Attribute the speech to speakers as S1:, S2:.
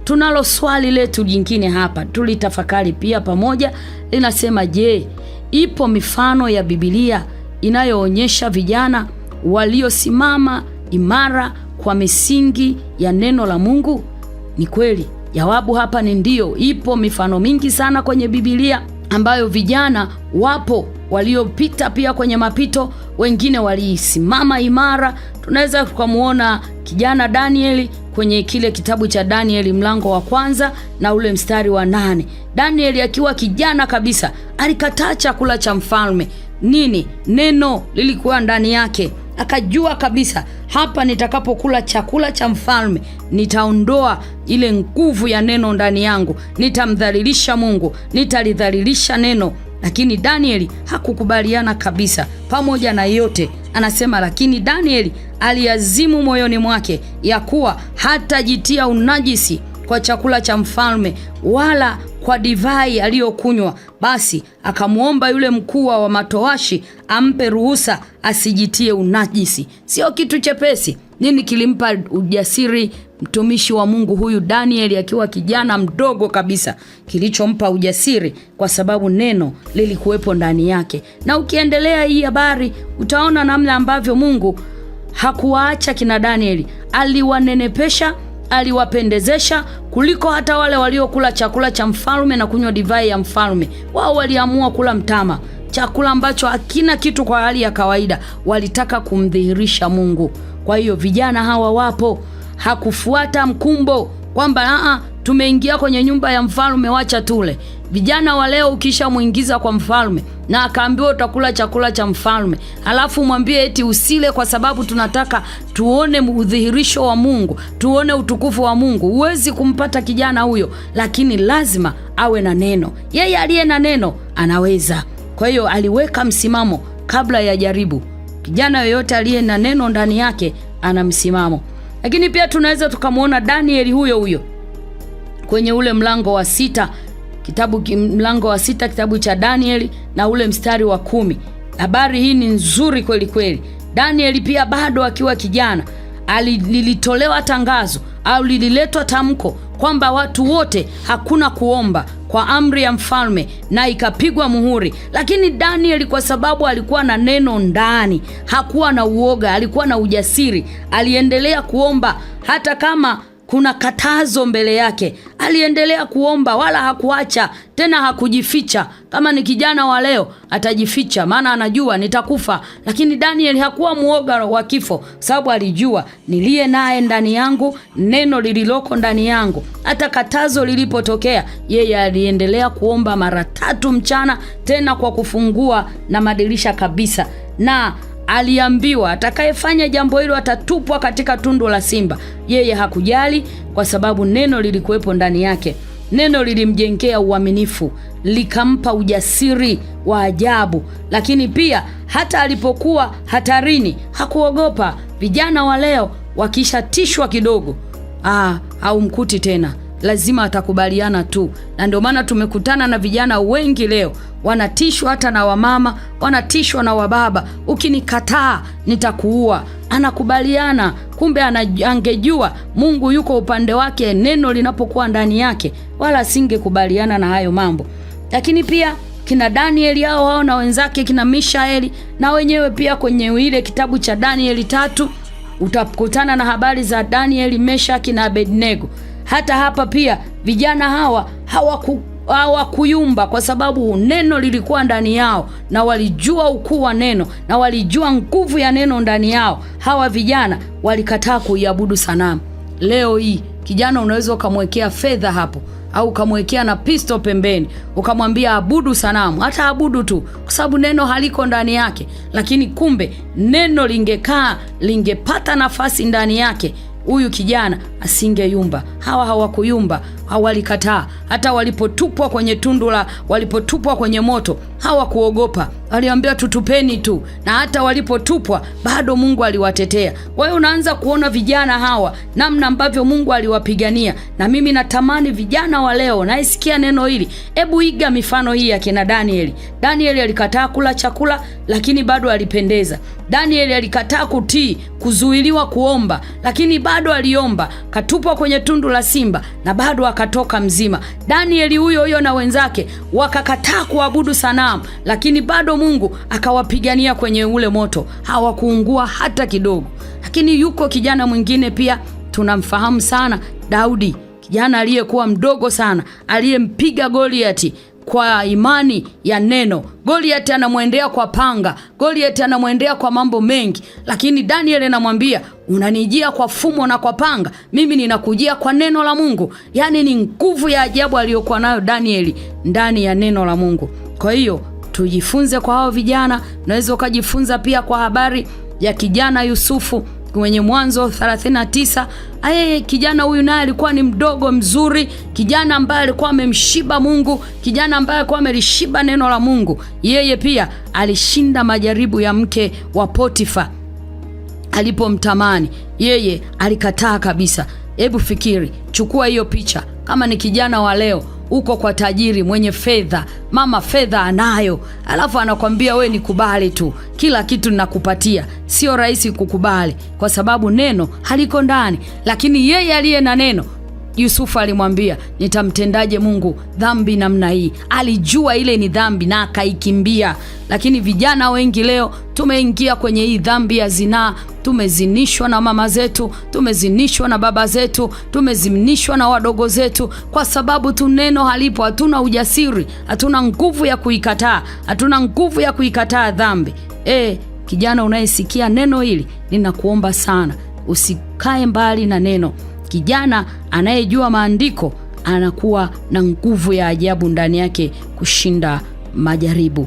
S1: tunalo swali letu jingine hapa, tulitafakari pia pamoja. Linasema, je, ipo mifano ya Biblia inayoonyesha vijana waliosimama imara kwa misingi ya neno la Mungu? Ni kweli, jawabu hapa ni ndio. Ipo mifano mingi sana kwenye Biblia ambayo vijana wapo waliopita pia kwenye mapito, wengine walisimama imara. Tunaweza tukamuona kijana Danieli kwenye kile kitabu cha Danieli mlango wa 1 na ule mstari wa 8. Danieli akiwa kijana kabisa alikataa chakula cha mfalme. Nini? Neno lilikuwa ndani yake. Akajua kabisa, hapa nitakapokula chakula cha mfalme nitaondoa ile nguvu ya neno ndani yangu, nitamdhalilisha Mungu, nitalidhalilisha neno. Lakini Danieli hakukubaliana kabisa. Pamoja na yote anasema, lakini Danieli aliazimu moyoni mwake ya kuwa hatajitia unajisi kwa chakula cha mfalme wala kwa divai aliyokunywa. Basi akamuomba yule mkuu wa matowashi ampe ruhusa asijitie unajisi. Sio kitu chepesi. Nini kilimpa ujasiri mtumishi wa Mungu huyu Danieli akiwa kijana mdogo kabisa? Kilichompa ujasiri kwa sababu neno lilikuwepo ndani yake. Na ukiendelea hii habari utaona namna ambavyo Mungu hakuwaacha kina Danieli. Aliwanenepesha, aliwapendezesha kuliko hata wale waliokula chakula cha mfalme na kunywa divai ya mfalme. Wao waliamua kula mtama, chakula ambacho hakina kitu kwa hali ya kawaida. Walitaka kumdhihirisha Mungu. Kwa hiyo vijana hawa wapo. Hakufuata mkumbo kwamba tumeingia kwenye nyumba ya mfalme, wacha tule. Vijana wa leo ukisha muingiza kwa mfalme na akaambiwa utakula chakula cha mfalme, alafu mwambie eti usile kwa sababu tunataka tuone udhihirisho wa Mungu, tuone utukufu wa Mungu, huwezi kumpata kijana huyo. Lakini lazima awe na neno. Yeye aliye na neno anaweza. Kwa hiyo aliweka msimamo kabla ya jaribu. Kijana yoyote aliye na neno ndani yake ana msimamo. Lakini pia tunaweza tukamuona Danieli huyo huyo kwenye ule mlango wa 6 kitabu cha Danieli na ule mstari wa 10. Habari hii ni nzuri kweli kweli. Danieli pia bado akiwa kijana lilitolewa tangazo au lililetwa tamko kwamba watu wote hakuna kuomba kwa amri ya mfalme, na ikapigwa muhuri. Lakini Danieli kwa sababu alikuwa na neno ndani, hakuwa na uoga, alikuwa na ujasiri. Aliendelea kuomba hata kama kuna katazo mbele yake. Aliendelea kuomba wala hakuacha, tena hakujificha. Kama ni kijana wa leo atajificha, maana anajua nitakufa. Lakini Danieli hakuwa muoga wa kifo, sababu alijua niliye naye ndani yangu, neno lililoko ndani yangu. Hata katazo lilipotokea, yeye aliendelea kuomba mara 3 mchana, tena kwa kufungua na madirisha kabisa. Na aliambiwa atakayefanya jambo hilo atatupwa katika tundu la simba. Yeye hakujali kwa sababu neno lilikuwepo ndani yake. Neno lilimjengea uaminifu, likampa ujasiri wa ajabu. Lakini pia hata alipokuwa hatarini hakuogopa. Vijana wa leo wakishatishwa kidogo, haumkuti tena, lazima atakubaliana tu. Na ndio maana tumekutana na vijana wengi leo wanatishwa, hata na wamama wanatishwa na wababa, ukinikataa nitakuua. Anakubaliana, kumbe angejua Mungu yuko upande wake neno linapokuwa ndani yake, wala singekubaliana na hayo mambo. Lakini pia kina Danieli hao na wenzake kina Mishaeli na wenyewe pia kwenye ile kitabu cha Danieli 3 utakutana na habari za Danieli, Meshaki na Abednego. Hata hapa pia vijana hawa hawakuyumba kwa sababu neno lilikuwa ndani yao, na walijua ukuu wa neno, na walijua nguvu ya neno ndani yao. Hawa vijana walikataa kuiabudu sanamu. Leo hii kijana unaweza ukamwekea fedha hapo au ukamwekea na pisto pembeni, ukamwambia abudu sanamu, hata abudu tu kwa sababu neno haliko ndani yake. Lakini kumbe neno lingepata nafasi ndani yake, huyu kijana asingeyumba. Hawa hawakuyumba, hawalikataa. Hata walipotupwa kwenye walipotupwa kwenye moto hawakuogopa. Aliambia tutupeni tu, na hata walipotupwa bado Mungu aliwatetea. Kwa hiyo unaanza kuona vijana hawa namna ambavyo Mungu aliwapigania. Na mimi natamani vijana wa leo naisikia neno hili, hebu iga mifano hii ya kina Danieli. Danieli alikataa kula chakula lakini bado alipendeza. Danieli alikataa kutii, kuzuiliwa kuomba, lakini bado aliomba. Katupwa kwenye tundu la simba na bado akatoka mzima. Danieli huyo na wenzake wakakataa kuabudu sanamu, lakini bado Mungu akawapigania kwenye ule moto, hawakuungua hata kidogo. Lakini yuko kijana mwingine pia tunamfahamu sana, Daudi, kijana aliyekuwa mdogo sana, aliyempiga Goliati kwa imani ya neno. Goliati anamwendea kwa panga, Goliati anamwendea kwa mambo mengi, lakini Daniel anamwambia, unanijia kwa fumo na kwa panga, mimi ninakujia kwa neno la Mungu. Yani ni nguvu ya ajabu aliyokuwa nayo Danieli ndani ya neno la Mungu. Kwa hiyo tujifunze kwa hao vijana. Unaweza ukajifunza pia kwa habari ya kijana Yusufu kwenye Mwanzo 39. Kijana huyu naye alikuwa ni mdogo mzuri, kijana ambaye alikuwa amemshiba Mungu, kijana ambaye alikuwa amelishiba neno la Mungu. Yeye pia alishinda majaribu ya mke wa Potifa alipomtamani. Yeye alikataa kabisa. Hebu fikiri, chukua hiyo picha. Kama ni kijana wa leo, uko kwa tajiri mwenye fedha, mama fedha anayo, alafu anakwambia we nikubali tu, kila kitu ninakupatia. Sio rahisi kukubali kwa sababu neno haliko ndani. Lakini yeye aliye na neno, Yusufu alimwambia, nitamtendaje Mungu dhambi namna hii? Alijua ile ni dhambi na akaikimbia. Lakini vijana wengi leo tumeingia kwenye hii dhambi ya zinaa. Tumezinishwa na mama zetu, tumezinishwa na baba zetu, tumezinishwa na wadogo zetu kwa sababu tu neno halipo. Hatuna ujasiri, hatuna nguvu ya kuikataa, hatuna nguvu ya kuikataa dhambi. Kijana unayesikia neno hili, ninakuomba sana usikae mbali na neno. Kijana anayejua maandiko anakuwa na nguvu ya ajabu ndani yake kushinda majaribu.